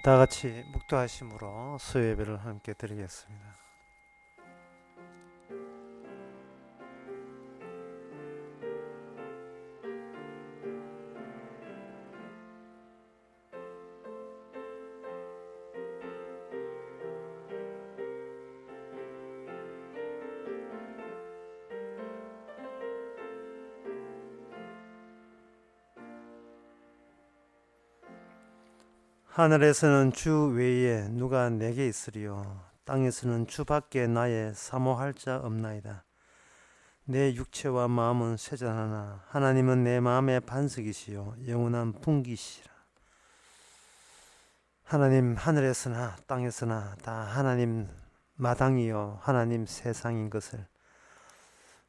다 같이 묵도하심으로 수요 예배를 함께 드리겠습니다. 하늘에서는 주 외에 누가 내게 있으리요, 땅에서는 주밖에 나의 사모할 자 없나이다. 내 육체와 마음은 쇠잔하나 하나님은 내 마음의 반석이시요 영원한 분기시라. 하나님, 하늘에서나 땅에서나 다 하나님 마당이요 하나님 세상인 것을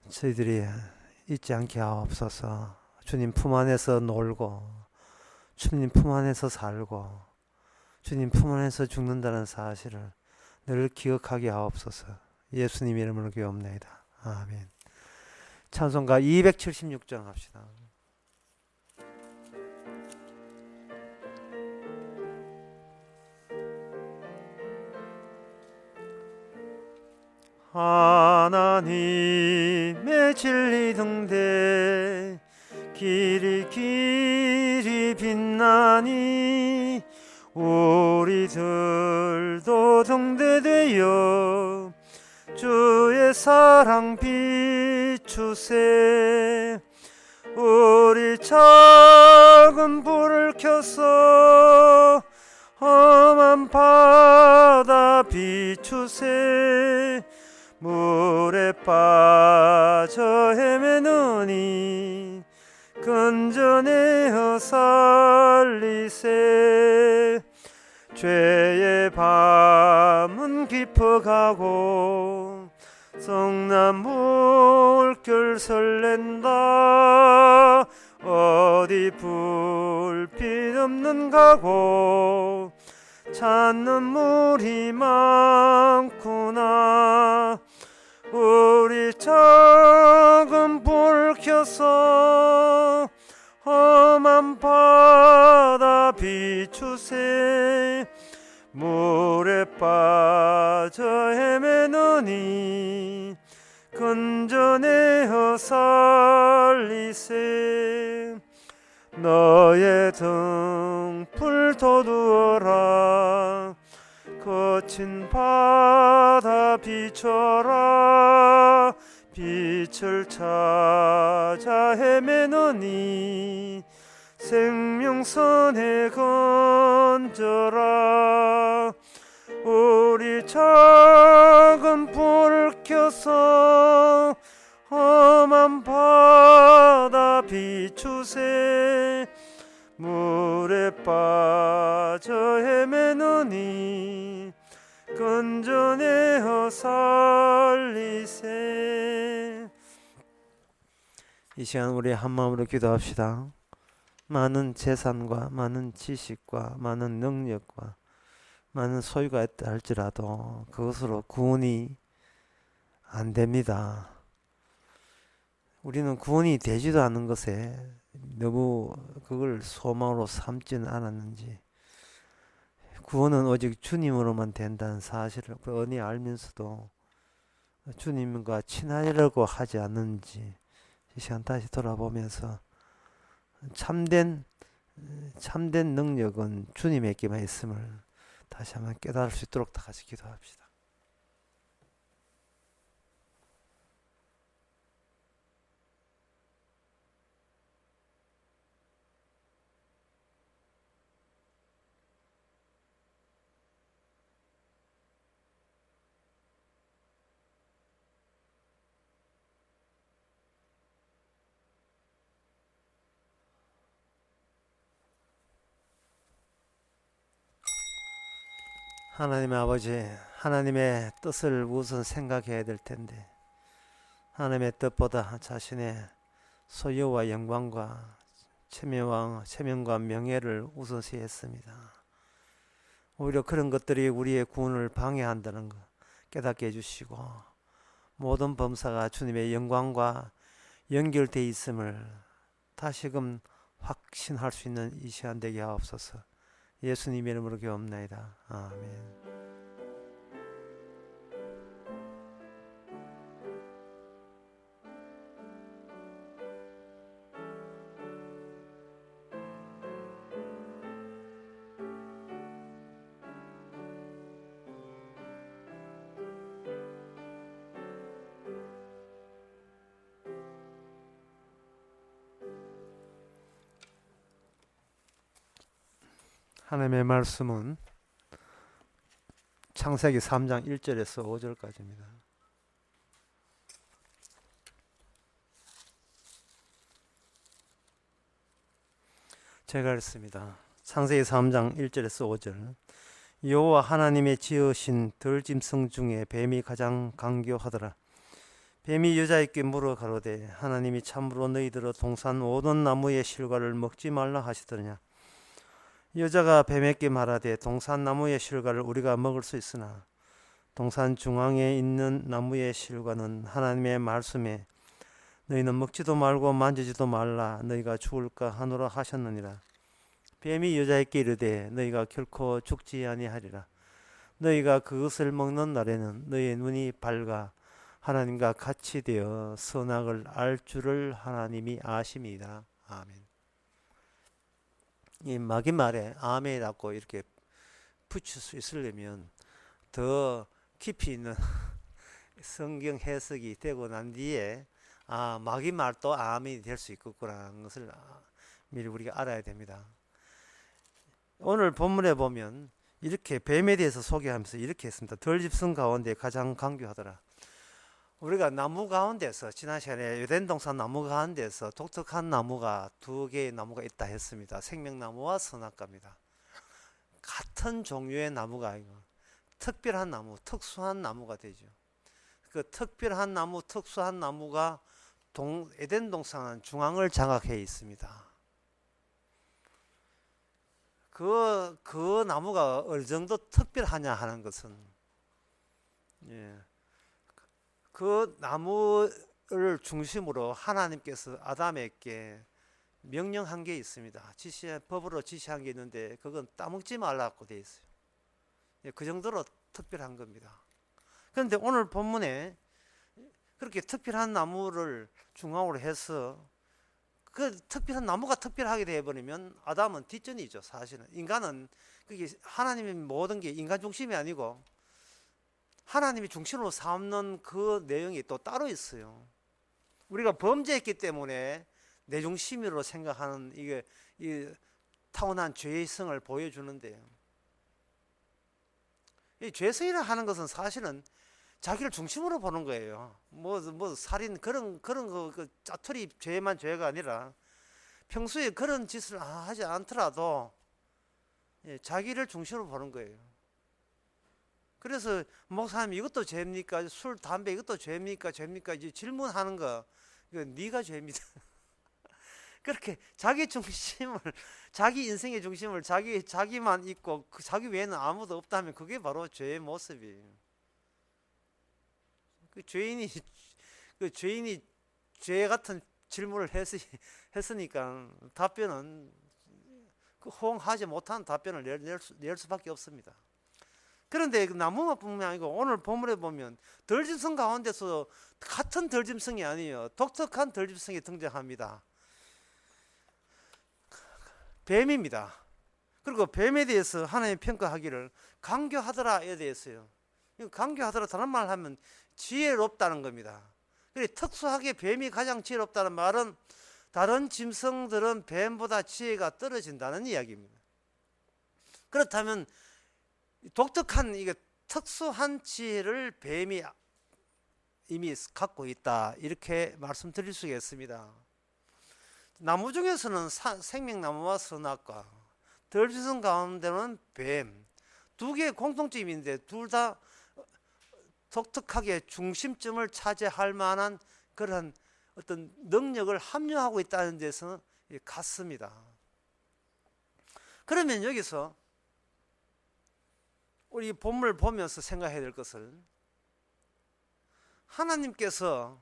저희들이 잊지 않게 하옵소서. 주님 품 안에서 놀고 주님 품 안에서 살고 주님 품 안에서 죽는다는 사실을 늘 기억하게 하옵소서. 예수님 이름으로 기도합니다. 아멘. 찬송가 276장 합시다. 하나님의 진리 등대 길이 빛나니 우리들도 등대되어 주의 사랑 비추세. 우리 작은 불을 켜서 험한 바다 비추세. 물에 빠져 헤매느니 근전에어 살리세. 죄의 밤은 깊어가고 성난 물결 설렌다. 어디 불빛 없는 가고 찾는 물이 많구나. 우리 작은 불 켜서 험한 바다 비추세. 물에 빠져 헤매느니 근전에어 살리세. 너의 등불 돋우어라. 거친 바다 비춰라. 빛을 찾아 헤매느니 생명선에 건져라. 우리 작은 불 켜서 험한 바다 비추세. 물에 빠져 헤매느니 근전에어 살리세. 이 시간 우리 한마음으로 기도합시다. 많은 재산과 많은 지식과 많은 능력과 많은 소유가 있다 할지라도 그것으로 구원이 안 됩니다. 우리는 구원이 되지도 않은 것에 너무 그걸 소망으로 삼지는 않았는지, 구원은 오직 주님으로만 된다는 사실을 뻔히 알면서도 주님과 친하려고 하지 않는지 이 시간 다시 돌아보면서 참된 능력은 주님에게만 있음을 다시 한번 깨달을 수 있도록 다 같이 기도합시다. 하나님 아버지, 하나님의 뜻을 우선 생각해야 될 텐데 하나님의 뜻보다 자신의 소유와 영광과 체면과 명예를 우선시했습니다. 오히려 그런 것들이 우리의 구원을 방해한다는 것 깨닫게 해주시고, 모든 범사가 주님의 영광과 연결되어 있음을 다시금 확신할 수 있는 이 시간 되게 하옵소서. 예수님 이름으로 기도합나이다. 아멘. 하나님의 말씀은 창세기 3장 1절에서 5절까지입니다. 제가 읽습니다. 창세기 3장 1절에서 5절. 여호와 하나님의 지으신 들짐승 중에 뱀이 가장 강교하더라. 뱀이 여자에게 물어 가로되 하나님이 참으로 너희들의 동산 모든 나무의 실과를 먹지 말라 하시더냐. 여자가 뱀에게 말하되 동산 나무의 실과를 우리가 먹을 수 있으나 동산 중앙에 있는 나무의 실과는 하나님의 말씀에 너희는 먹지도 말고 만지지도 말라 너희가 죽을까 하노라 하셨느니라. 뱀이 여자에게 이르되 너희가 결코 죽지 아니하리라. 너희가 그것을 먹는 날에는 너희의 눈이 밝아 하나님과 같이 되어 선악을 알 줄을 하나님이 아심이다. 아멘. 이 마지막에 아멘이라고 이렇게 붙일 수 있으려면 더 깊이 있는 성경 해석이 되고 난 뒤에 마지막도 아멘이 될 수 있겠구나라는 것을 미리 우리가 알아야 됩니다. 오늘 본문에 보면 이렇게 뱀에 대해서 소개하면서 이렇게 했습니다. 들짐승 가운데 가장 강교하더라. 우리가 나무 가운데서 지난 시간에 에덴 동산 나무 가운데서 독특한 나무가 두 개의 나무가 있다 했습니다. 생명나무와 선악과입니다. 같은 종류의 나무가 아니고 특별한 나무, 특수한 나무가 되죠. 그 특별한 나무, 특수한 나무가 에덴 동산 중앙을 장악해 있습니다. 그 나무가 어느 정도 특별하냐 하는 것은 그 나무를 중심으로 하나님께서 아담에게 명령한 게 있습니다. 법으로 지시한 게 있는데 그건 따먹지 말라고 되어 있어요. 그 정도로 특별한 겁니다. 그런데 오늘 본문에 그렇게 특별한 나무를 중앙으로 해서 그 특별한 나무가 특별하게 되어버리면 아담은 뒷전이죠. 사실은 인간은 그게 하나님의 모든 게 인간 중심이 아니고 하나님이 중심으로 삼는 그 내용이 또 따로 있어요. 우리가 범죄했기 때문에 내 중심으로 생각하는 이게 이 타고난 죄성을 보여주는데요. 이 죄성이라 하는 것은 사실은 자기를 중심으로 보는 거예요. 뭐 살인 그런 그 짜투리 죄만 죄가 아니라 평소에 그런 짓을 하지 않더라도 자기를 중심으로 보는 거예요. 그래서 목사님 이것도 죄입니까? 술, 담배 이것도 죄입니까? 이제 질문하는 거 이거 네가 죄입니다. 그렇게 자기 중심을 자기 인생의 중심을 자기만 있고 자기 외에는 아무도 없다면 그게 바로 죄의 모습이에요. 그 죄인이 죄 같은 질문을 했으니까 답변은 호응하지 못한 답변을 낼 수밖에 없습니다. 그런데 나무만 뿐만 아니고 오늘 본문에 보면 들짐승 가운데서 같은 들짐승이 아니에요. 독특한 들짐승이 등장합니다. 뱀입니다. 그리고 뱀에 대해서 하나님 평가하기를 강교하더라에 대해서요. 강교하더라 다른 말 하면 지혜롭다는 겁니다. 특수하게 뱀이 가장 지혜롭다는 말은 다른 짐승들은 뱀보다 지혜가 떨어진다는 이야기입니다. 그렇다면 독특한 이게 특수한 지혜를 뱀이 이미 갖고 있다 이렇게 말씀드릴 수가 있습니다. 나무 중에서는 생명나무와 선악과, 들짐승 가운데는 뱀 두 개의 공통점이 있는데 둘 다 독특하게 중심점을 차지할 만한 그런 어떤 능력을 함유하고 있다는 데서 같습니다. 그러면 여기서 우리 본문을 보면서 생각해야 될 것은 하나님께서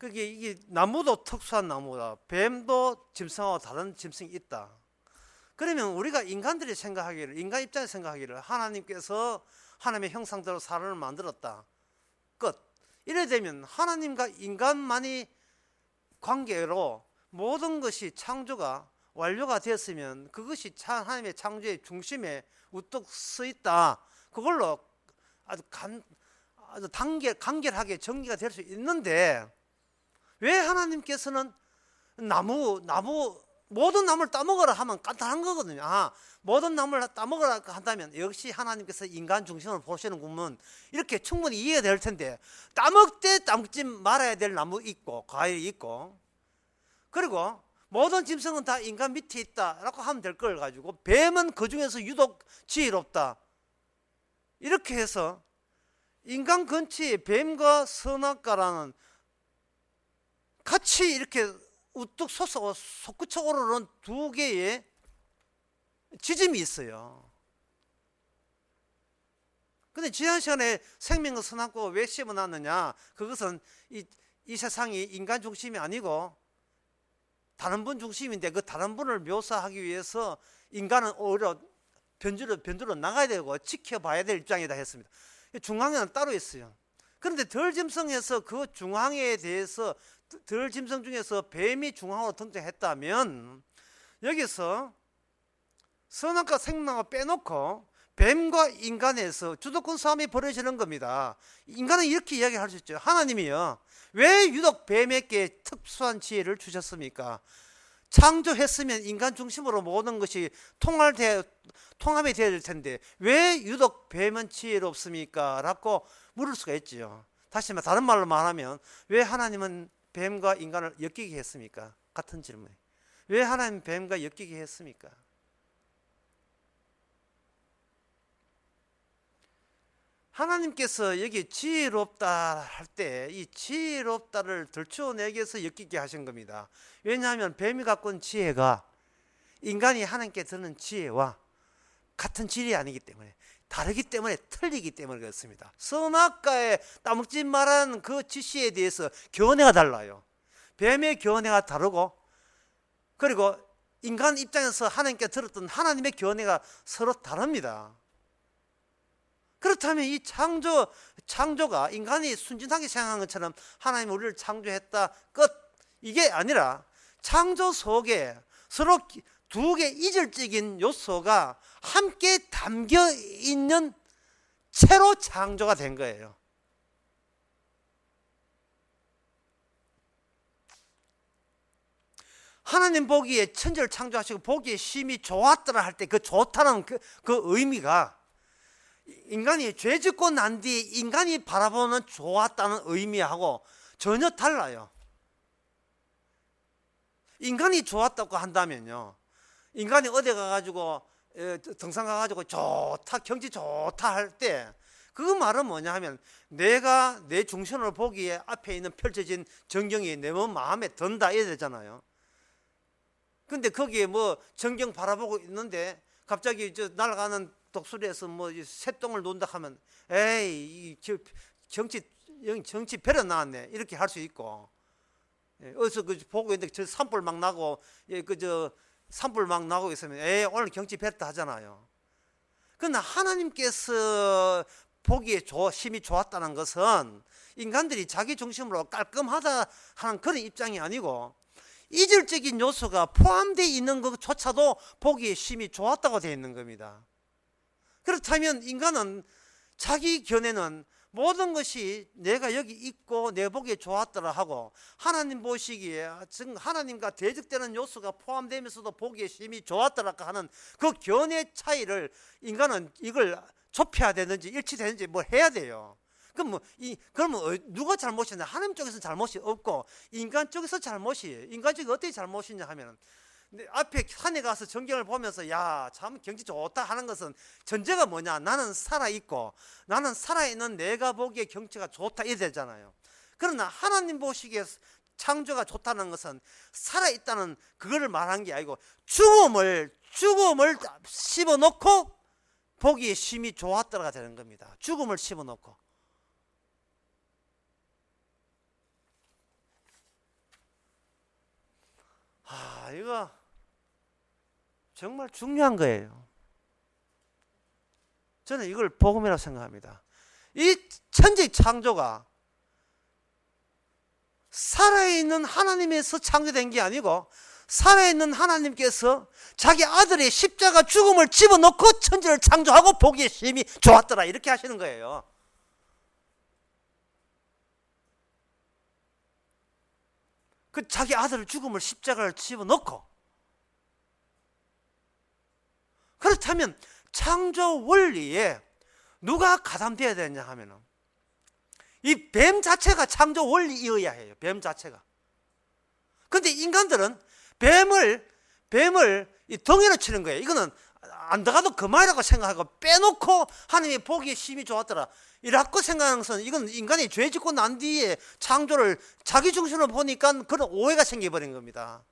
이게 나무도 특수한 나무다. 뱀도 짐승하고 다른 짐승이 있다. 그러면 우리가 인간들이 생각하기를, 인간 입장에서 생각하기를 하나님께서 하나님의 형상대로 사람을 만들었다, 끝. 이래 되면 하나님과 인간만이 관계로 모든 것이 창조가 완료가 되었으면 그것이 하나님의 창조의 중심에 우뚝 서 있다, 그걸로 아주 간결하게 전개가 될 수 있는데, 왜 하나님께서는 모든 나무를 따먹어라 하면 간단한 거거든요. 모든 나무를 따먹으라 한다면 역시 하나님께서 인간 중심으로 보시는구먼, 이렇게 충분히 이해가 될 텐데, 따먹되 따먹지 말아야 될 나무 있고 과일이 있고, 그리고 모든 짐승은 다 인간 밑에 있다라고 하면 될 걸 가지고 뱀은 그 중에서 유독 지혜롭다, 이렇게 해서 인간 근처에 뱀과 선악과라는 같이 이렇게 우뚝 솟아 솟구쳐 오르는 두 개의 지점이 있어요. 근데 지난 시간에 생명과 선악과가 왜 심어놨느냐, 그것은 이 세상이 인간 중심이 아니고 다른 분 중심인데, 그 다른 분을 묘사하기 위해서 인간은 오히려 변주로 나가야 되고 지켜봐야 될 입장이다 했습니다. 중앙에는 따로 있어요. 그런데 덜짐승에서 그 중앙에 대해서, 덜짐승 중에서 뱀이 중앙으로 등장했다면 여기서 선악과 생명을 빼놓고 뱀과 인간에서 주도권 싸움이 벌어지는 겁니다. 인간은 이렇게 이야기할 수 있죠. 하나님이요, 왜 유독 뱀에게 특수한 지혜를 주셨습니까? 창조했으면 인간 중심으로 모든 것이 통합이 되어야 될 텐데 왜 유독 뱀은 지혜롭습니까? 라고 물을 수가 있죠. 다시 다른 말로 말하면, 왜 하나님은 뱀과 인간을 엮이게 했습니까? 같은 질문. 왜 하나님 뱀과 엮이게 했습니까? 하나님께서 여기 지혜롭다 할 때 이 지혜롭다를 들추어내기 위해서 엮이게 하신 겁니다. 왜냐하면 뱀이 갖고 있는 지혜가 인간이 하나님께 드는 지혜와 같은 질이 아니기 때문에, 다르기 때문에, 틀리기 때문에 그렇습니다. 선악과에 따먹지 말라는 그 지시에 대해서 견해가 달라요. 뱀의 견해가 다르고, 그리고 인간 입장에서 하나님께 들었던 하나님의 견해가 서로 다릅니다. 그렇다면 이 창조가 인간이 순진하게 생각한 것처럼 하나님 우리를 창조했다, 끝, 이게 아니라 창조 속에 서로 두 개 이질적인 요소가 함께 담겨 있는 채로 창조가 된 거예요. 하나님 보기에 천지를 창조하시고 보기에 심히 좋았더라 할 때 그 좋다는 그 의미가 인간이 죄 짓고 난 뒤 인간이 바라보는 좋았다는 의미하고 전혀 달라요. 인간이 좋았다고 한다면요, 인간이 어디 가가지고 등산 가가지고 좋다, 경치 좋다 할 때 그 말은 뭐냐 하면, 내가 내 중심을 보기에 앞에 있는 펼쳐진 전경이 내 마음에 든다, 이래야 되잖아요. 근데 거기에 뭐 전경 바라보고 있는데 갑자기 날아가는 독수리에서 뭐 새똥을 논다 하면, 에이, 정치 배려 나왔네, 이렇게 할 수 있고, 어디서 보고 있는데 저 산불 막 나고, 산불 막 나고 있으면 에이, 오늘 경치 배렸다 하잖아요. 그러나 하나님께서 보기에 심히 좋았다는 것은 인간들이 자기 중심으로 깔끔하다 하는 그런 입장이 아니고, 이질적인 요소가 포함되어 있는 것조차도 보기에 심히 좋았다고 되어 있는 겁니다. 그렇다면 인간은 자기 견해는 모든 것이 내가 여기 있고 내 보기에 좋았더라 하고, 하나님 보시기에 하나님과 대적되는 요소가 포함되면서도 보기에 심히 좋았더라 하는 그 견해 차이를 인간은 이걸 좁혀야 되는지 일치되는지 뭐 해야 돼요. 그러면 누가 잘못이냐? 하나님 쪽에서 잘못이 없고 인간 쪽에서 잘못이에요. 인간 쪽이 어떻게 잘못이냐 하면, 앞에 산에 가서 전경을 보면서 야, 참 경치 좋다 하는 것은 전제가 뭐냐? 나는 살아있고 나는 살아있는 내가 보기에 경치가 좋다, 이래 되잖아요. 그러나 하나님 보시기에 창조가 좋다는 것은 살아있다는 그거를 말한 게 아니고 죽음을 씹어놓고 보기에 심히 좋았더라가 되는 겁니다. 죽음을 씹어놓고. 이거 정말 중요한 거예요. 저는 이걸 복음이라고 생각합니다. 이 천지 창조가 살아있는 하나님에서 창조된 게 아니고 살아있는 하나님께서 자기 아들의 십자가 죽음을 집어넣고 천지를 창조하고 보기에 심히 좋았더라, 이렇게 하시는 거예요. 그 자기 아들의 죽음을 십자가를 집어넣고, 그렇다면 창조 원리에 누가 가담되어야 되냐 하면은 이 뱀 자체가 창조 원리이어야 해요. 뱀 자체가. 근데 인간들은 뱀을 이 덩이로 치는 거예요. 이거는 안 들어가도 그만이라고 생각하고 빼놓고 하나님이 보기에 심히 좋았더라, 이라고 생각하는 것은, 이건 인간이 죄 짓고 난 뒤에 창조를 자기 중심으로 보니까 그런 오해가 생겨버린 겁니다.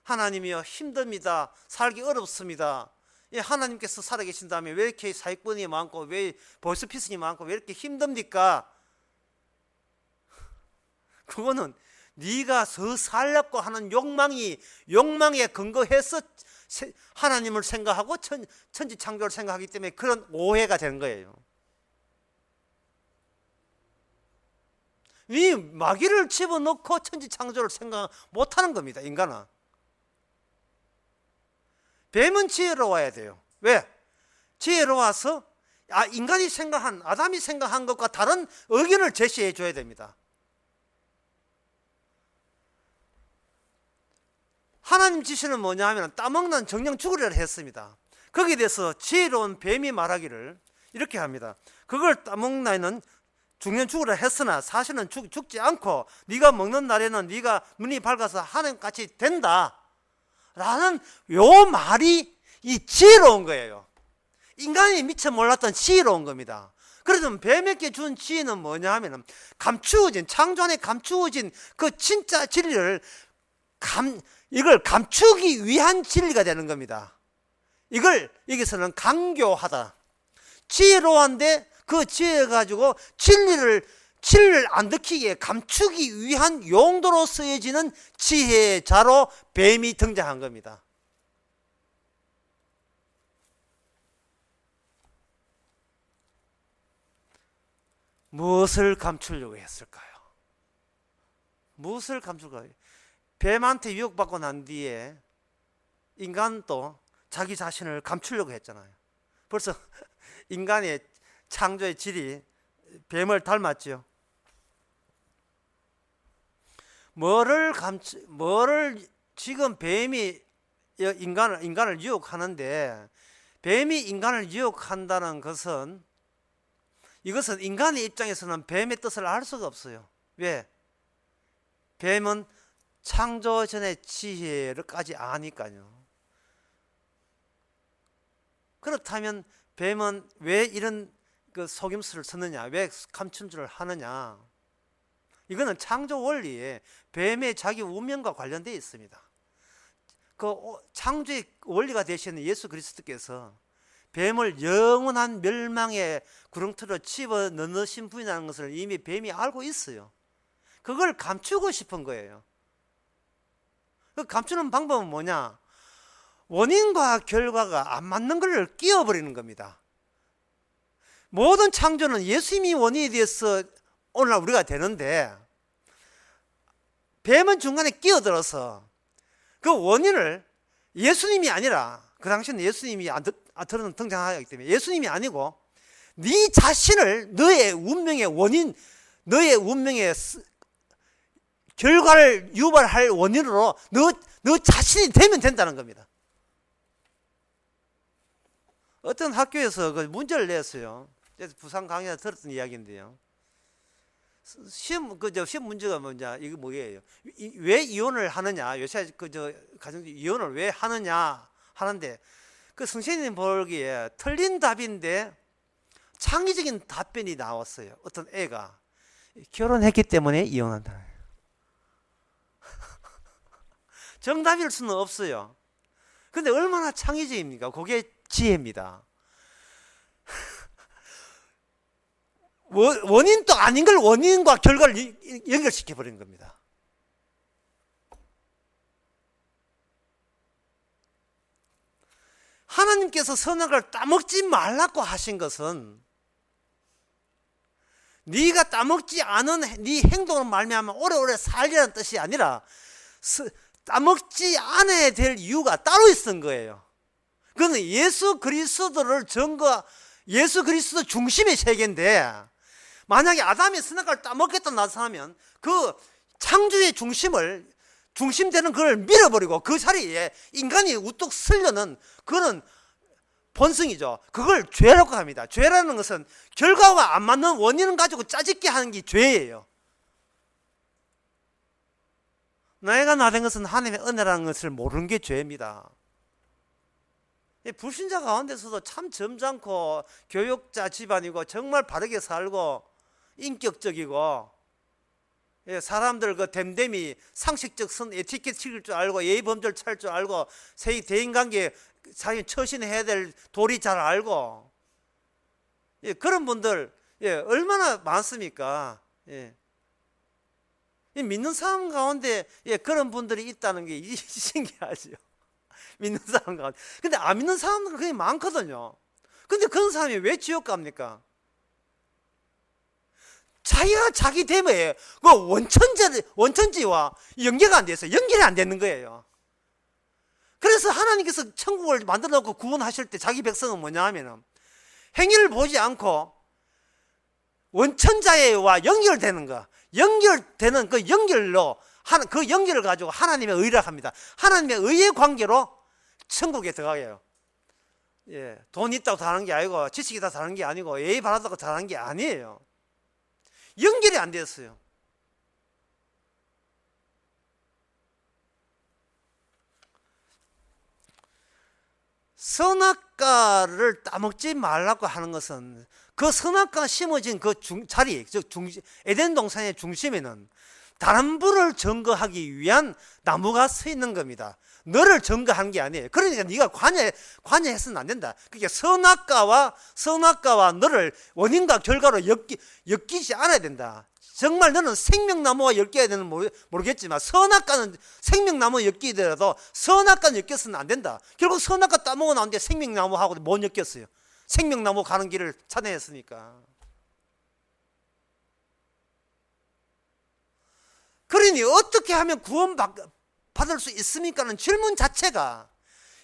하나님이여 힘듭니다, 살기 어렵습니다, 하나님께서 살아계신다면 왜 이렇게 사익분이 많고 왜 보이스피싱이 많고 왜 이렇게 힘듭니까? 그거는 네가 더 살려고 하는 욕망에 근거해서 하나님을 생각하고 천지 창조를 생각하기 때문에 그런 오해가 되는 거예요. 이 마귀를 집어넣고 천지 창조를 생각 못하는 겁니다, 인간은. 뱀은 지혜로워야 돼요. 왜? 지혜로워서 인간이 생각한, 아담이 생각한 것과 다른 의견을 제시해 줘야 됩니다. 하나님 지시는 뭐냐 하면 따먹는 정령 죽으리라 했습니다. 거기에 대해서 지혜로운 뱀이 말하기를 이렇게 합니다. 그걸 따먹나에는 죽는 죽으라 했으나 사실은 죽지 않고 네가 먹는 날에는 네가 눈이 밝아서 하나님같이 된다 라는 요 말이 이 지혜로운 거예요. 인간이 미처 몰랐던 지혜로운 겁니다. 그래서 뱀에게 준 지혜는 뭐냐 하면 감추어진, 창조 안에 감추어진 그 진짜 진리를 이걸 감추기 위한 진리가 되는 겁니다. 이걸 여기서는 강교하다, 지혜로운데 그 지혜 가지고 진리를 안 들키게 감추기 위한 용도로 쓰여지는 지혜자로 뱀이 등장한 겁니다. 무엇을 감추려고 했을까요? 무엇을 감출까요? 뱀한테 유혹받고 난 뒤에 인간도 자기 자신을 감추려고 했잖아요. 벌써 인간의 창조의 질이 뱀을 닮았죠. 뭐를 지금 뱀이 인간을 유혹하는데, 뱀이 인간을 유혹한다는 것은, 이것은 인간의 입장에서는 뱀의 뜻을 알 수가 없어요. 왜? 뱀은 창조 전의 지혜를까지 아니까요. 그렇다면 뱀은 왜 이런 그 속임수를 쓰느냐, 왜 감춘줄을 하느냐? 이거는 창조 원리에 뱀의 자기 운명과 관련되어 있습니다. 그 창조의 원리가 되시는 예수 그리스도께서 뱀을 영원한 멸망의 구렁텅이로 집어넣으신 분이라는 것을 이미 뱀이 알고 있어요. 그걸 감추고 싶은 거예요. 그 감추는 방법은 뭐냐? 원인과 결과가 안 맞는 걸 끼워버리는 겁니다. 모든 창조는 예수님이 원인이 되어서 오늘날 우리가 되는데, 뱀은 중간에 끼어들어서 그 원인을 예수님이 아니라, 그 당시에는 예수님이 등장하기 때문에 예수님이 아니고 네 자신을 너의 운명의 원인, 너의 운명의 결과를 유발할 원인으로 너 자신이 되면 된다는 겁니다. 어떤 학교에서 그 문제를 냈어요. 부산 강의에서 들었던 이야기인데요. 시험 문제가 뭐냐, 이거 뭐예요? 왜 이혼을 하느냐? 요새 가정 이혼을 왜 하느냐 하는데, 그 선생님 보기에 틀린 답인데 창의적인 답변이 나왔어요. 어떤 애가 결혼했기 때문에 이혼한다. 정답일 수는 없어요. 근데 얼마나 창의적입니까? 그게 지혜입니다. 원인도 아닌 걸 원인과 결과를 연결시켜 버린 겁니다. 하나님께서 선악을 따먹지 말라고 하신 것은 네가 따먹지 않은 네 행동을 말미암아 오래오래 살리라는 뜻이 아니라 따먹지 않아야 될 이유가 따로 있는 거예요. 그건 예수 그리스도를 예수 그리스도 중심의 세계인데, 만약에 아담이 선악과를 따먹겠다 나서하면 그 창조의 중심되는 그걸 밀어버리고 그 자리에 인간이 우뚝 서려는 그런 본성이죠. 그걸 죄라고 합니다. 죄라는 것은 결과와 안 맞는 원인을 가지고 짜집게 하는 게 죄예요. 나이가 나된 것은 하나님의 은혜라는 것을 모르는 게 죄입니다. 불신자 가운데서도 참 점잖고 교육자 집안이고 정말 바르게 살고 인격적이고 사람들 그 댐댐이 상식적 에티켓 지킬 줄 알고 예의 범절 찰 줄 알고 대인관계 자기 처신해야 될 도리 잘 알고 그런 분들 얼마나 많습니까? 믿는 사람 가운데 그런 분들이 있다는 게 신기하죠. 믿는 사람 가운데. 근데 안 믿는 사람들은 굉장히 많거든요. 근데 그런 사람이 왜 지옥 갑니까? 자기가 자기 됨에 그 원천지와 연계가 안 돼서 연결이 안 되는 거예요. 그래서 하나님께서 천국을 만들어 놓고 구원하실 때 자기 백성은 뭐냐 하면은 행위를 보지 않고 원천자와 연결되는 거, 연결되는 그 연결로 그 연결을 가지고 하나님의 의라 합니다. 하나님의 의의 관계로 천국에 들어가요. 돈 있다고 잘하는 게 아니고 지식이 다 잘하는 게 아니고 예의 바르다고 잘하는 게 아니에요. 연결이 안 됐어요. 선악과를 따먹지 말라고 하는 것은 그 선악과가 심어진 그 자리, 즉 에덴 동산의 중심에는 다른 분을 증거하기 위한 나무가 서 있는 겁니다. 너를 증거한 게 아니에요. 그러니까 네가 관여해서는 안 된다. 그러니까 선악과와 너를 원인과 결과로 엮이지 않아야 된다. 정말 너는 생명나무와 엮여야 되는 모르겠지만 선악과는 생명나무와 엮이더라도 선악과는 엮여서는 안 된다. 결국 선악과 따먹어 나오는데 생명나무하고 못 엮였어요. 생명나무 가는 길을 찾아냈으니까. 그러니 어떻게 하면 구원받을 수 있습니까는 질문 자체가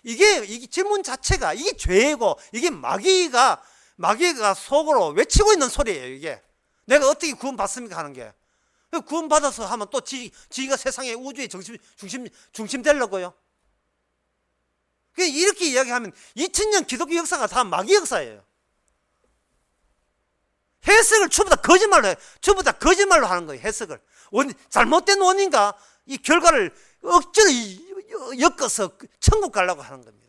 이게 질문 자체가 이게 죄고 이게 마귀가 속으로 외치고 있는 소리예요. 이게 내가 어떻게 구원받습니까 하는 게 구원받아서 하면 또 지가 세상의 우주의 중심 되려고요. 이렇게 이야기하면 2000년 기독교 역사가 다 마귀 역사예요. 해석을 전부 다 거짓말로 하는 거예요. 해석을 잘못된 원인과 이 결과를 억지로 엮어서 천국 가려고 하는 겁니다.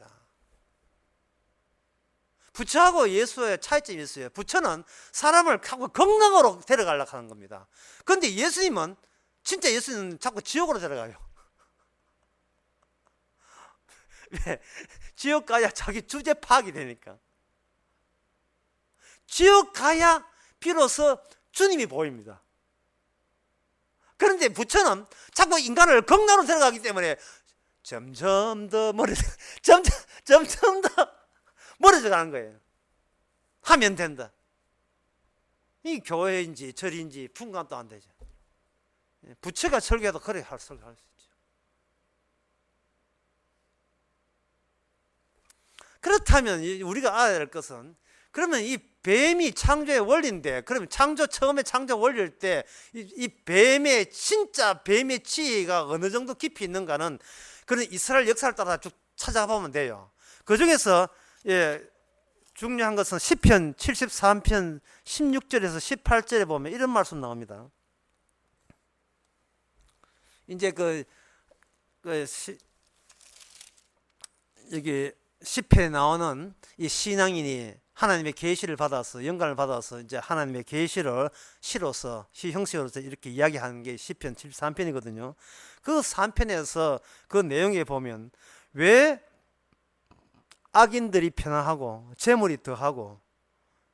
부처하고 예수의 차이점이 있어요. 부처는 사람을 건강으로 데려가려고 하는 겁니다. 그런데 예수님은 자꾸 지옥으로 데려가요. 왜? 지옥 가야 자기 주제 파악이 되니까. 지옥 가야 비로소 주님이 보입니다. 그런데 부처는 자꾸 인간을 건강으로 데려가기 때문에 점점 더 멀어져 가는 거예요. 하면 된다. 이 교회인지 절인지 분간도 안 되죠. 부처가 설교해도 그래 할 수 있죠. 그렇다면 우리가 알아야 될 것은 그러면 이 뱀이 창조의 원리인데 그러면 처음에 창조 원리일 때 이 뱀의 진짜 뱀의 지혜가 어느 정도 깊이 있는가는 그런 이스라엘 역사를 따라 쭉 찾아보면 돼요. 그 중에서 중요한 것은 시편 73편 16절에서 18절에 보면 이런 말씀 나옵니다. 이제 여기 시편에 나오는 이 신앙인이 하나님의 계시를 받아서 영감을 받아서 이제 하나님의 계시를 시로서 형식으로서 이렇게 이야기하는 게 시편 73편이거든요. 그 3편에서 그 내용에 보면 왜 악인들이 편안하고 재물이 더하고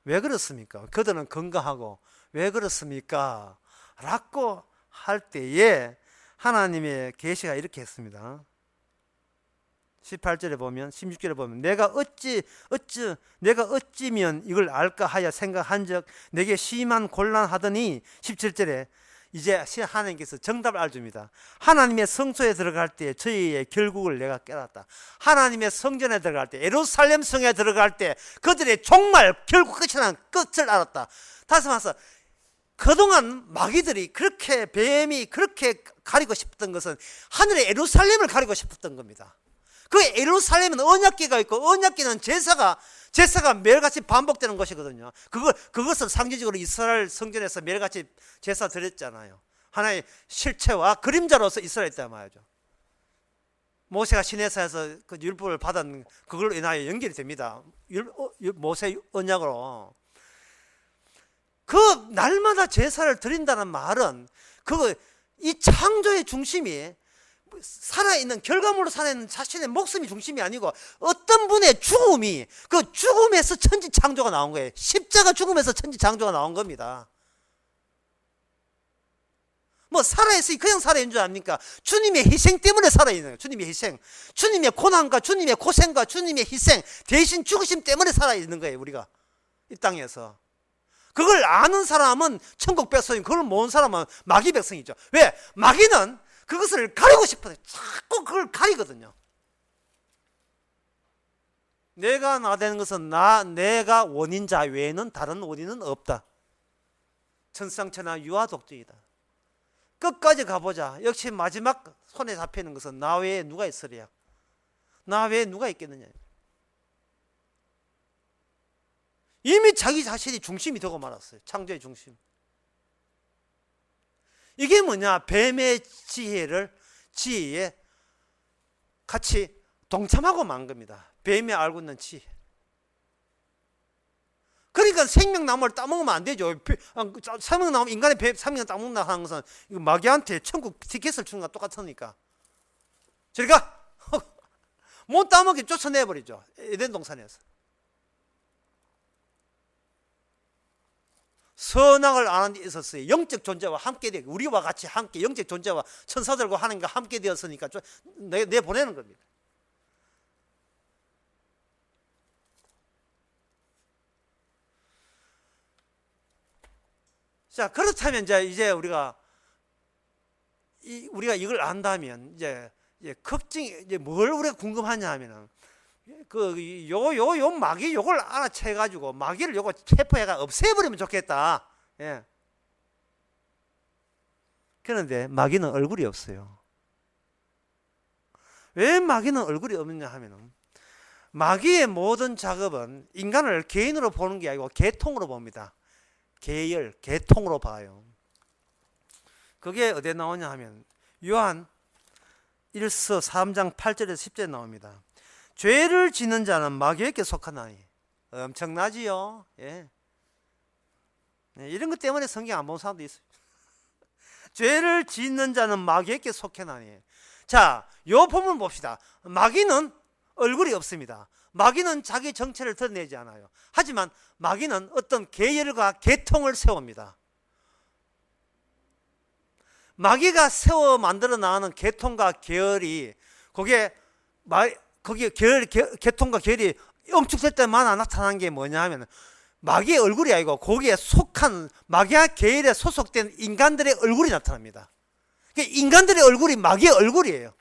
왜 그렇습니까? 그들은 건강하고 왜 그렇습니까? 라고 할 때에 하나님의 계시가 이렇게 했습니다. 18절에 보면 16절에 보면 내가 어찌면 이걸 알까 하여 생각한 적 내게 심한 곤란하더니 17절에 이제 하나님께서 정답을 알줍니다. 하나님의 성소에 들어갈 때 저희의 결국을 내가 깨닫다. 하나님의 성전에 들어갈 때, 예루살렘 성에 들어갈 때 그들의 종말 결국 끝이라는 끝을 알았다. 다시 말해서 그동안 마귀들이 그렇게, 뱀이 그렇게 가리고 싶었던 것은 하늘의 예루살렘을 가리고 싶었던 겁니다. 그 예루살렘은 언약궤가 있고, 언약궤는 제사가 매일같이 반복되는 것이거든요. 그것을 상징적으로 이스라엘 성전에서 매일같이 제사 드렸잖아요. 하나의 실체와 그림자로서 이스라엘 있단 말이죠. 모세가 시내사에서 그 율법을 받은 그걸로 인하여 연결이 됩니다. 모세 언약으로. 그 날마다 제사를 드린다는 말은 이 창조의 중심이 살아있는, 결과물로 살아있는 자신의 목숨이 중심이 아니고 어떤 분의 죽음이, 그 죽음에서 천지 창조가 나온 거예요. 십자가 죽음에서 천지 창조가 나온 겁니다. 뭐 살아있으니 그냥 살아있는 줄 압니까? 주님의 희생 때문에 살아있는 거예요. 주님의 희생, 주님의 고난과 주님의 고생과 주님의 희생, 대신 죽으심 때문에 살아있는 거예요. 우리가 이 땅에서. 그걸 아는 사람은 천국 백성이고, 그걸 모르는 사람은 마귀 백성이죠. 왜? 마귀는 그것을 가리고 싶어요. 자꾸 그걸 가리거든요. 내가 나되는 것은 내가 원인자 외에는 다른 원인은 없다. 천상천하 유아독주이다. 끝까지 가보자. 역시 마지막 손에 잡히는 것은 나 외에 누가 있으랴. 나 외에 누가 있겠느냐. 이미 자기 자신이 중심이 되고 말았어요. 창조의 중심. 이게 뭐냐? 뱀의 지혜에 같이 동참하고 만 겁니다. 뱀이 알고 있는 지혜. 그러니까 생명나무를 따먹으면 안 되죠. 생명나무, 인간의 생명 따먹는다 하는 것은 이거 마귀한테 천국 티켓을 주는 것과 똑같으니까. 저리가 못 따먹게 쫓아내버리죠. 에덴 동산에서. 선악을 아는 데 있었어요. 영적 존재와 함께 되고, 우리와 같이 함께 영적 존재와 천사들과 하나님과 함께 되었으니까 내보내는 겁니다. 자, 그렇다면 이제 우리가 이걸 안다면 이제 걱정이, 이제 뭘 우리가 궁금하냐 하면은 요 마귀 요걸 알아채가지고 마귀를 요거 체포해가 없애버리면 좋겠다. 예. 그런데 마귀는 얼굴이 없어요. 왜 마귀는 얼굴이 없느냐 하면은 마귀의 모든 작업은 인간을 개인으로 보는 게 아니고 계통으로 봅니다. 계통으로 봐요. 그게 어디에 나오냐 하면 요한 1서 3장 8절에서 10절에 나옵니다. 죄를 짓는 자는 마귀에게 속하나니. 엄청나지요. 예. 이런 것 때문에 성경 안 보는 사람도 있어요. 죄를 짓는 자는 마귀에게 속하나니. 자, 요 본문 봅시다. 마귀는 얼굴이 없습니다. 마귀는 자기 정체를 드러내지 않아요. 하지만 마귀는 어떤 계열과 계통을 세웁니다. 마귀가 세워 만들어 나가는 계통과 계열이 거기에 계통과 계열이 엄축될 때마다 나타나는 게 뭐냐 하면 마귀의 얼굴이 아니고 거기에 속한 마귀의 계열에 소속된 인간들의 얼굴이 나타납니다. 인간들의 얼굴이 마귀의 얼굴이에요.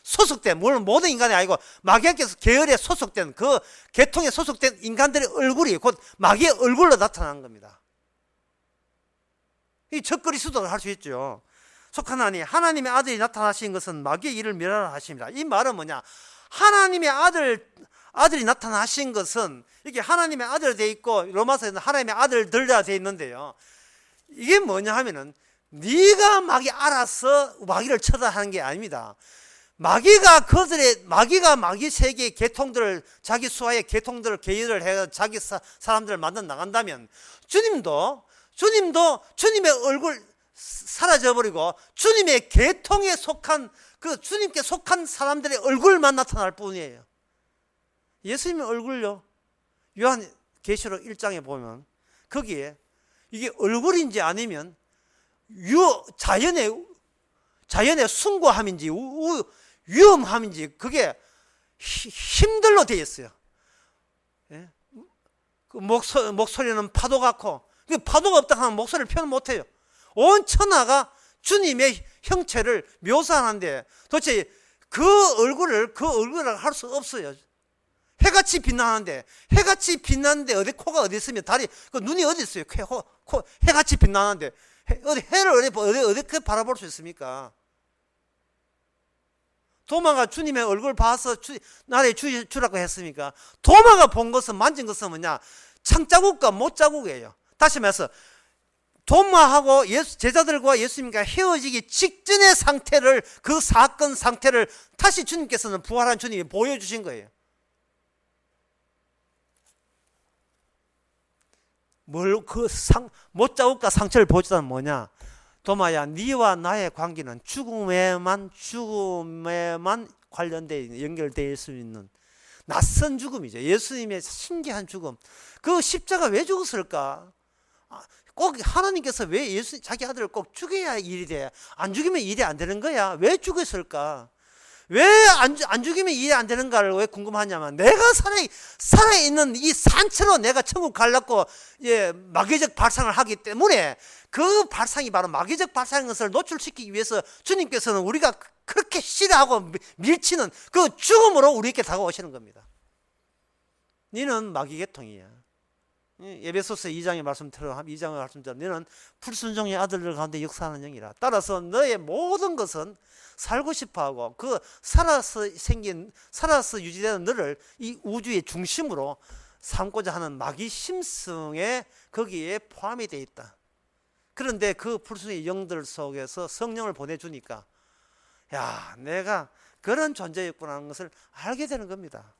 소속된, 물론 모든 인간이 아니고 마귀께서 계열에 소속된, 그 계통에 소속된 인간들의 얼굴이 곧 마귀의 얼굴로 나타나는 겁니다. 이 적그리 수도를 할 수 있죠. 속하나니 하나님의 아들이 나타나신 것은 마귀의 일을 멸하라 하십니다. 이 말은 뭐냐? 하나님의 아들이 나타나신 것은, 이게 하나님의 아들 돼 있고 로마서에는 하나님의 아들들이라 돼 있는데요. 이게 뭐냐 하면은 네가 마귀 알아서 마귀를 처단하는 게 아닙니다. 마귀가 마귀 세계의 계통들을, 자기 수하의 계통들을 계열을 해서 자기 사람들을 만들어 나간다면 주님도 주님의 얼굴 사라져버리고 주님의 계통에 속한, 그 주님께 속한 사람들의 얼굴만 나타날 뿐이에요. 예수님의 얼굴요, 요한 계시록 1장에 보면 거기에 이게 얼굴인지 아니면 자연의 숭고함인지 위험함인지 그게 힘들로 되어 있어요. 예? 그 목소리는 파도 같고, 파도가 없다 하면 목소리를 표현 못해요. 온 천하가 주님의 형체를 묘사하는데 도대체 그 얼굴을 할 수 없어요. 해같이 빛나는데 어디 코가 어디 있으면 다리, 그 눈이 어디 있어요? 해같이 빛나는데 해를 어디 바라볼 수 있습니까? 도마가 주님의 얼굴 봐서 나를 주라고 했습니까? 도마가 본 것은, 만진 것은 뭐냐? 창자국과 못자국이에요. 다시 말해서 도마하고 제자들과 예수님과 헤어지기 직전의 상태를, 그 사건 상태를 다시 주님께서는, 부활한 주님이 보여주신 거예요. 못자국과 상처를 보여주다는 뭐냐? 도마야, 네와 나의 관계는 죽음에만 관련되어 연결될 수 있는 낯선 죽음이죠. 예수님의 신기한 죽음. 그 십자가 왜 죽었을까? 꼭 하나님께서 왜 자기 아들을 꼭 죽여야 일이 돼? 안 죽이면 일이 안 되는 거야. 왜 죽였을까? 왜 안 죽이면 일이 안 되는가를 왜 궁금하냐면, 내가 살아있는 이 산채로 내가 천국 가려고 마귀적 발상을 하기 때문에, 그 발상이 바로 마귀적 발상인 것을 노출시키기 위해서 주님께서는 우리가 그렇게 싫어하고 밀치는 그 죽음으로 우리에게 다가오시는 겁니다. 너는 마귀 계통이야. 에베소서 2장의 말씀처럼 너는 불순종의 아들들 가운데 역사하는 영이라. 따라서 너의 모든 것은 살고 싶어하고, 그 살아서 유지되는 너를 이 우주의 중심으로 삼고자 하는 마귀 심성에 거기에 포함이 되어 있다. 그런데 그 불순의 영들 속에서 성령을 보내주니까, 야, 내가 그런 존재였구나 하는 것을 알게 되는 겁니다.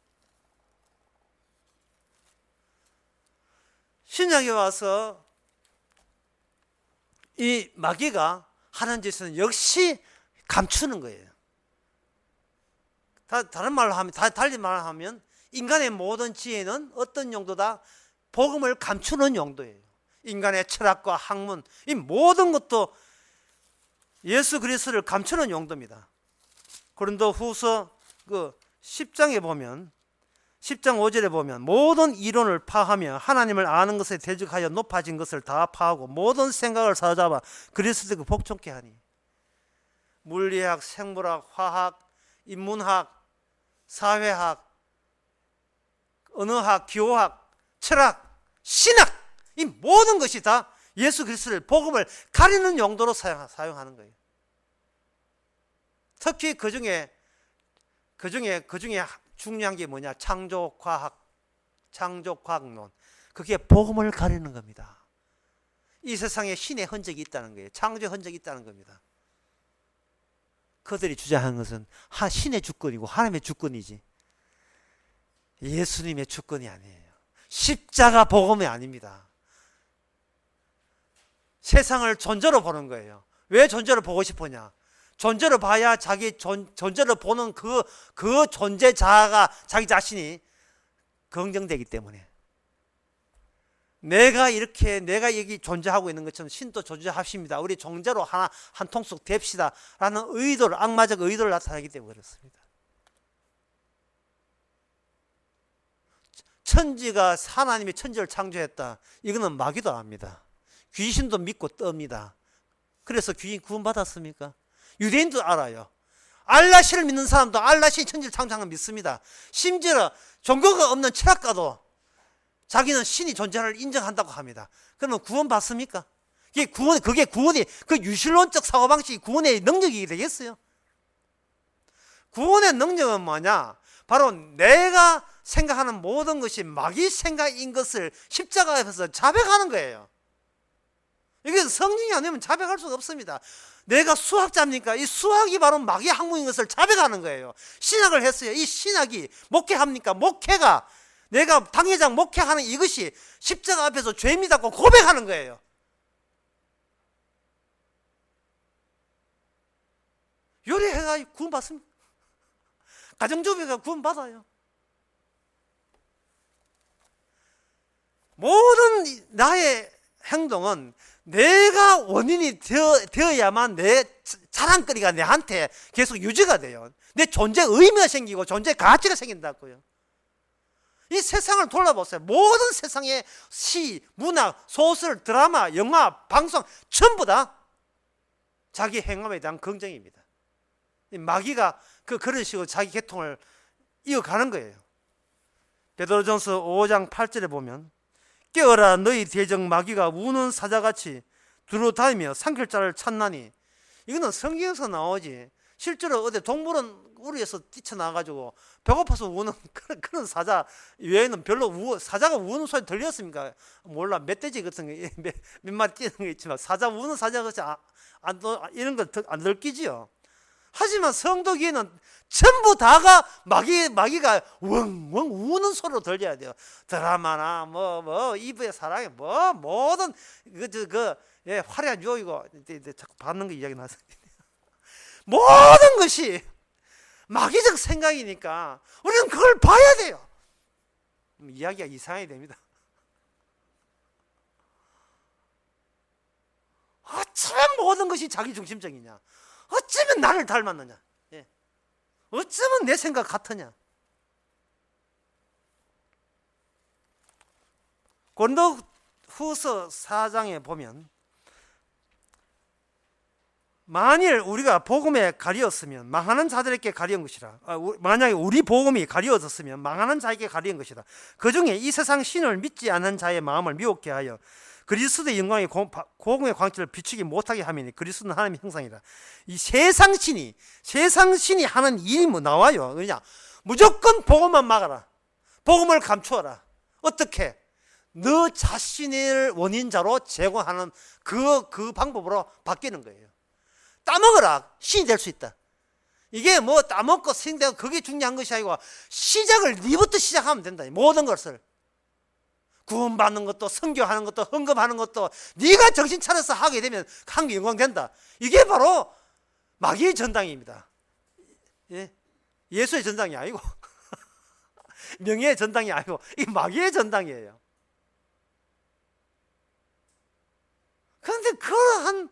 신약에 와서 이 마귀가 하는 짓은 역시 감추는 거예요. 다른 말로 하면, 달리 말하면, 인간의 모든 지혜는 어떤 용도다? 복음을 감추는 용도예요. 인간의 철학과 학문, 이 모든 것도 예수 그리스도를 감추는 용도입니다. 고린도 후서 10장에 보면, 10장 5절에 보면, 모든 이론을 파하며 하나님을 아는 것에 대적하여 높아진 것을 다 파하고 모든 생각을 사로잡아 그리스도께 복종케 하니. 물리학, 생물학, 화학, 인문학, 사회학, 언어학, 기호학, 철학, 신학, 이 모든 것이 다 예수 그리스도를, 복음을 가리는 용도로 사용하는 거예요. 특히 그 중에 중요한 게 뭐냐? 창조과학론. 그게 복음을 가리는 겁니다. 이 세상에 신의 흔적이 있다는 거예요. 창조의 흔적이 있다는 겁니다. 그들이 주장하는 것은 신의 주권이고 하나님의 주권이지, 예수님의 주권이 아니에요. 십자가 복음이 아닙니다. 세상을 존재로 보는 거예요. 왜 존재로 보고 싶으냐? 존재로 봐야 자기 존재로 보는 그 존재자가, 자기 자신이 긍정되기 때문에. 내가 여기 존재하고 있는 것처럼 신도 존재하십니다. 우리 존재로 한 통속 됩시다 라는 의도를, 악마적 의도를 나타내기 때문에 그렇습니다. 천지가, 하나님이 천지를 창조했다, 이거는 마귀도 압니다. 귀신도 믿고 떱니다. 그래서 귀신 구원받았습니까? 유대인도 알아요. 알라신을 믿는 사람도 알라신이 천지를 창조한 걸 믿습니다. 심지어 종교가 없는 철학가도 자기는 신이 존재를 인정한다고 합니다. 그러면 구원 받습니까? 그게 구원이, 그 유실론적 사고방식이 구원의 능력이 되겠어요? 구원의 능력은 뭐냐? 바로 내가 생각하는 모든 것이 마귀 생각인 것을 십자가 앞에서 자백하는 거예요. 이게 성령이 아니면 자백할 수가 없습니다. 내가 수학자입니까? 이 수학이 바로 마귀 학문인 것을 자백하는 거예요. 신학을 했어요. 이 신학이 목회합니까? 목회가, 내가 당회장 목회하는 이것이 십자가 앞에서 죄입니다고 고백하는 거예요. 요리해가 구원받습니다. 가정주부가 구원받아요. 모든 나의 행동은 내가 원인이 되어야만 내 자랑거리가 내한테 계속 유지가 돼요. 내 존재 의미가 생기고 존재 가치가 생긴다고요. 이 세상을 돌아보세요. 모든 세상의 시, 문학, 소설, 드라마, 영화, 방송 전부 다 자기 행함에 대한 긍정입니다. 마귀가 그런 식으로 자기 계통을 이어가는 거예요. 베드로전서 5장 8절에 보면 깨어라 너희 대적 마귀가 우는 사자같이 두루다니며 삼킬 자를 찾나니, 이거는 성경에서 나오지 실제로 어디 동물원 우리에서 뛰쳐나가지고 배고파서 우는 그런 사자 외에는 별로 사자가 우는 소리 들렸습니까? 몰라. 멧돼지 같은 거 몇 마리 뛰는 거 있지만 사자 우는 사자 같이 이런 거 안 들키지요. 하지만 성도기에는 전부 다가 마귀가 웡웡 우는 소리로 들려야 돼요. 드라마나 뭐 이브의 사랑에 뭐 모든 화려한 유혹이고 자꾸 받는 거 이야기 나서 모든 것이 마귀적 생각이니까 우리는 그걸 봐야 돼요. 이야기가 이상하게 됩니다. 어쩌면 모든 것이 자기중심적이냐, 어쩌면 나를 닮았느냐, 어쩌면 내 생각 같으냐. 고린도후서 4장에 보면 만일 우리가 복음에 가리었으면 망하는 자들에게 가리운 것이라. 만약에 우리 복음이 가리워졌으면 망하는 자에게 가리운 것이다. 그 중에 이 세상 신을 믿지 않는 자의 마음을 미혹게 하여 그리스도의 영광의 복음의 광채를 비추지 못하게 하미니 그리스도는 하나님의 형상이라. 이 세상 신이 하는 일이 뭐 나와요? 그냥 무조건 복음만 막아라. 복음을 감추어라. 어떻게? 너 자신을 원인자로 제공하는 그 방법으로 바뀌는 거예요. 따먹어라. 신이 될 수 있다. 이게 뭐 따먹고 생되고 그게 중요한 것이 아니고 시작을 네부터 시작하면 된다. 모든 것을 구원받는 것도 선교하는 것도 헌금하는 것도 네가 정신 차려서 하게 되면 하나님께 영광 된다. 이게 바로 마귀의 전당입니다. 예수의 전당이 아니고 명예의 전당이 아니고 이 마귀의 전당이에요. 그런데 그러한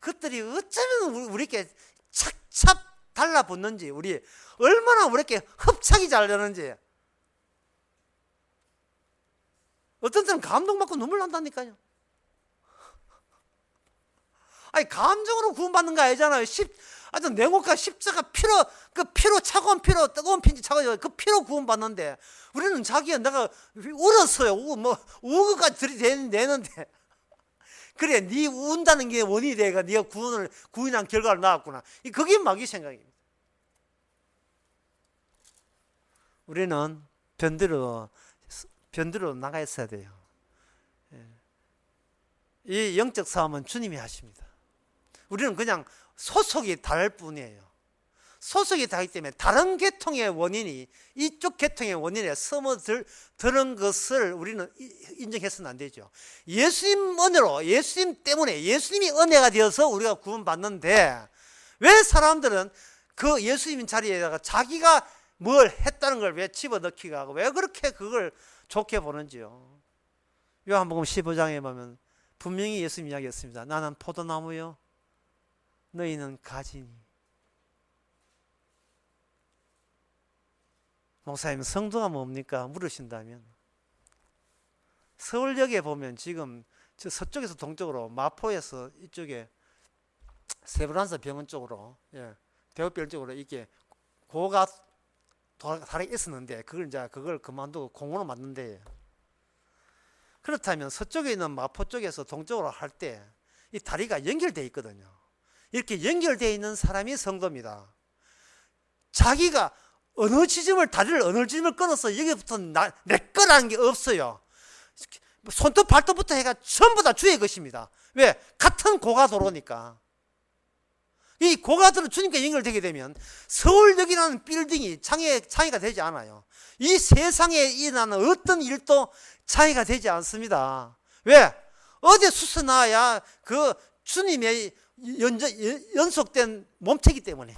것들이 어쩌면 우리에게 착착 달라붙는지, 우리 얼마나 우리에게 흡착이 잘 되는지. 어떤 때는 감동받고 눈물 난다니까요. 아니 감정으로 구원받는 거 아니잖아요. 아주 냉혹한 십자가 피로 차가운 피로 뜨거운 피인지 차가운 그 피로 구원받는데 우리는 자기가 내가 울었어요. 우고까지 들이대는데 그래, 네 운다는 게 원인이 돼가 네가 구원한 결과를 낳았구나. 그게 마귀 생각입니다. 우리는 변대로 나가 있어야 돼요. 이 영적 싸움은 주님이 하십니다. 우리는 그냥 소속이 다를 뿐이에요. 소속이 다르기 때문에 다른 계통의 원인이 이쪽 계통의 원인에 스며드는 것을 우리는 인정해서는 안 되죠. 예수님 은혜로, 예수님 때문에, 예수님이 은혜가 되어서 우리가 구원받는데 왜 사람들은 그 예수님 자리에다가 자기가 뭘 했다는 걸 왜 집어넣기가 하고 왜 그렇게 그걸 좋게 보는지요. 요한복음 15장에 보면 분명히 예수님 이야기했습니다. 나는 포도나무요, 너희는 가지니. 목사님, 성도가 뭡니까? 물으신다면 서울역에 보면 지금 저 서쪽에서 동쪽으로 마포에서 이쪽에 세브란스 병원 쪽으로, 대우병 쪽으로 이렇게 고가 다리가 있었는데 그걸 그만두고 공원으로 만든대요. 그렇다면 서쪽에 있는 마포 쪽에서 동쪽으로 할 때 이 다리가 연결되어 있거든요. 이렇게 연결되어 있는 사람이 성도입니다. 자기가 다리를 어느 지점을 끊어서 여기부터 내 거라는 게 없어요. 손톱 발톱부터 해가 전부 다 주의 것입니다. 왜? 같은 고가도로니까. 이 고가도로 주님께 연결되게 되면 서울역이라는 빌딩이 장애가 되지 않아요. 이 세상에 일어나는 어떤 일도 장애가 되지 않습니다. 왜? 어디 수서 나야 그 주님의 연속된 몸체이기 때문에,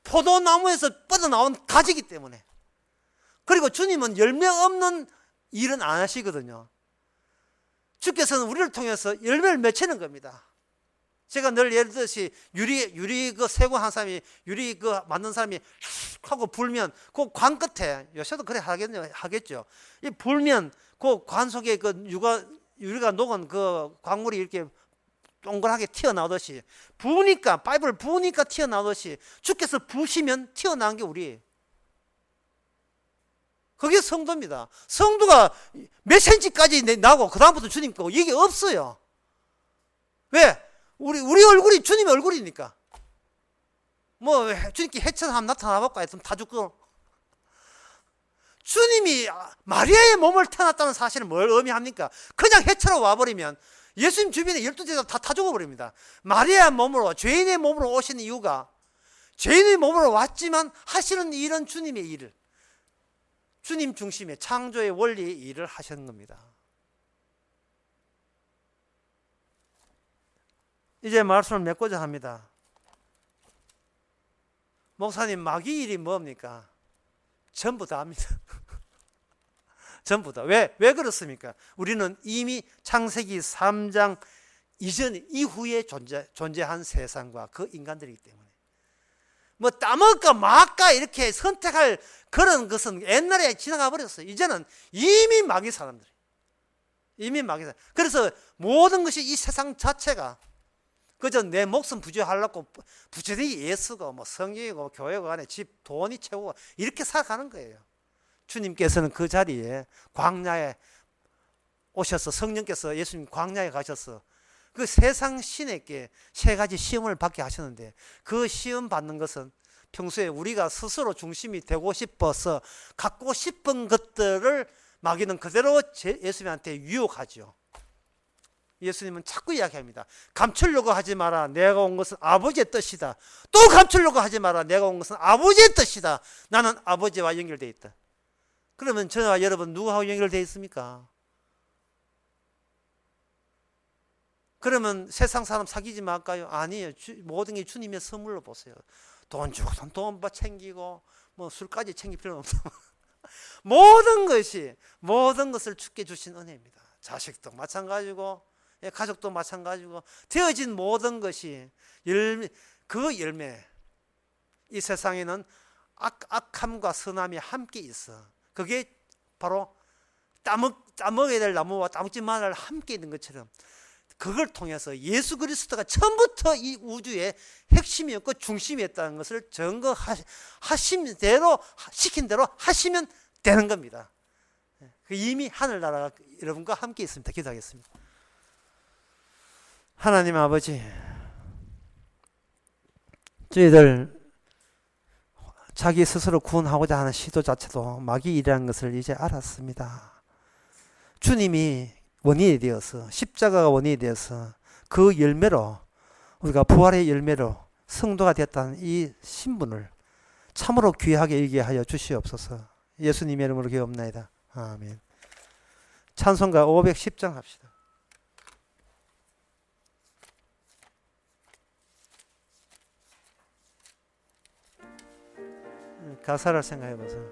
포도나무에서 뻗어나온 가지이기 때문에. 그리고 주님은 열매 없는 일은 안 하시거든요. 주께서는 우리를 통해서 열매를 맺히는 겁니다. 제가 늘 예를 들듯이 유리 그 세고 한 사람이 유리 그 만든 사람이 하고 불면 그 관 끝에 요새도 그래 하겠죠. 이 불면 그 관 속에 그 유리가 녹은 그 광물이 이렇게 동그랗게 튀어나오듯이 부으니까 파이프를 부으니까 튀어나오듯이 주께서 부으시면 튀어나온 게 우리. 그게 성도입니다. 성도가 몇 센치까지 나고 그 다음부터 주님 거고 이게 없어요. 왜? 우리 얼굴이 주님의 얼굴이니까. 뭐 주님께 해천 한번 나타나볼까 했으면 다 죽고. 주님이 마리아의 몸을 태어났다는 사실은 뭘 의미합니까? 그냥 해처로 와버리면 예수님 주변에 12제자 다 죽어버립니다. 마리아의 몸으로 죄인의 몸으로 오신 이유가 죄인의 몸으로 왔지만 하시는 일은 주님의 일을 주님 중심의 창조의 원리의 일을 하시는 겁니다. 이제 말씀을 맺고자 합니다. 목사님, 마귀 일이 뭡니까? 전부 다 합니다. 전부 다. 왜 그렇습니까? 우리는 이미 창세기 3장 이후에 존재한 세상과 그 인간들이기 때문에. 뭐 따먹까 말까 이렇게 선택할 그런 것은 옛날에 지나가 버렸어요. 이제는 이미 마귀 사람들이. 이미 마귀 사람. 그래서 모든 것이 이 세상 자체가 그저 내 목숨 부지하려고 부지런히 예수고 뭐 성경이고 교회고 안에 집 돈이 최고고 이렇게 살아가는 거예요. 주님께서는 그 자리에 광야에 오셔서 성령께서 예수님 광야에 가셔서 그 세상 신에게 세 가지 시험을 받게 하셨는데 그 시험 받는 것은 평소에 우리가 스스로 중심이 되고 싶어서 갖고 싶은 것들을 마귀는 그대로 예수님한테 유혹하죠. 예수님은 자꾸 이야기합니다. 감추려고 하지 마라. 내가 온 것은 아버지의 뜻이다. 또 감추려고 하지 마라. 내가 온 것은 아버지의 뜻이다. 나는 아버지와 연결되어 있다. 그러면 저와 여러분 누구하고 연결되어 있습니까? 그러면 세상 사람 사귀지 말까요? 아니에요. 모든 게 주님의 선물로 보세요. 돈 주고 돈 챙기고 뭐 술까지 챙길 필요는 없어. 모든 것을 주께 주신 은혜입니다. 자식도 마찬가지고 가족도 마찬가지고 되어진 모든 것이 그 열매. 이 세상에는 악함과 선함이 함께 있어. 그게 바로 따먹어야 될 나무와 따먹지 말아야 할 함께 있는 것처럼 그걸 통해서 예수 그리스도가 처음부터 이 우주의 핵심이었고 중심이었다는 것을 증거하신 대로 시킨 대로 하시면 되는 겁니다. 이미 하늘나라가 여러분과 함께 있습니다. 기도하겠습니다. 하나님 아버지, 저희들 자기 스스로 구원하고자 하는 시도 자체도 마귀 일이라는 것을 이제 알았습니다. 주님이 원인이 되어서 십자가가 원인이 되어서 그 열매로 우리가 부활의 열매로 성도가 되었다는 이 신분을 참으로 귀하게 여기게 하여 주시옵소서. 예수님의 이름으로 기도합나이다. 아멘. 찬송가 510장 합시다. 가사를 생각해 보세요.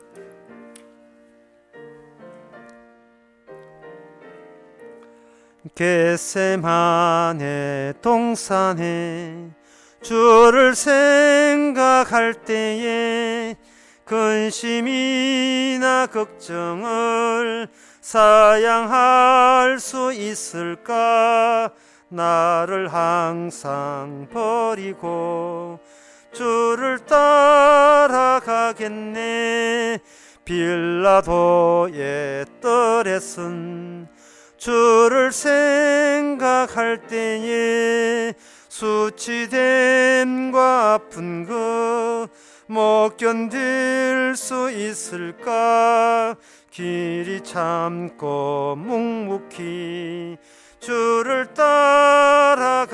겟세마네 동산에 주를 생각할 때에 근심이나 걱정을 사양할 수 있을까? 나를 항상 버리고 주를 따라가겠네. 빌라도의 뜰에 쓴 주를 생각할 때에 수치됨과 아픈 것 못 견딜 수 있을까? 길이 참고 묵묵히 주를 따라가겠네.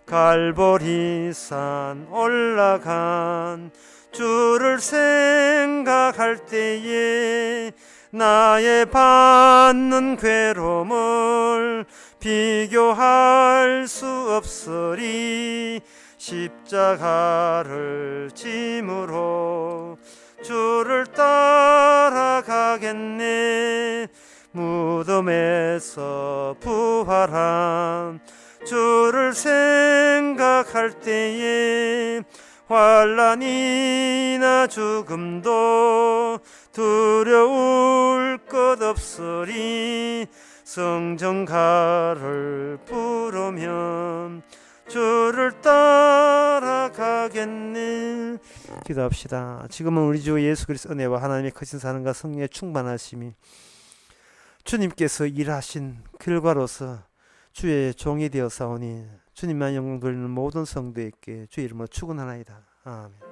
갈보리산 올라간 주를 생각할 때에 나의 받는 괴로움을 비교할 수 없으리. 십자가를 짐으로 주를 따라가겠네. 무덤에서 부활한 주 주를 생각할 때에 환난이나 죽음도 두려울 것 없으리. 성전가를 부르면 주를 따라가겠네. 기도합시다. 지금은 우리 주 예수 그리스도 은혜와 하나님의 크신 사랑과 성령의 충만하심이 주님께서 일하신 결과로서 주의 종이 되어 사오니 주님만 영광 돌리는 모든 성도에게 주의 이름으로 축원하나이다. 아멘.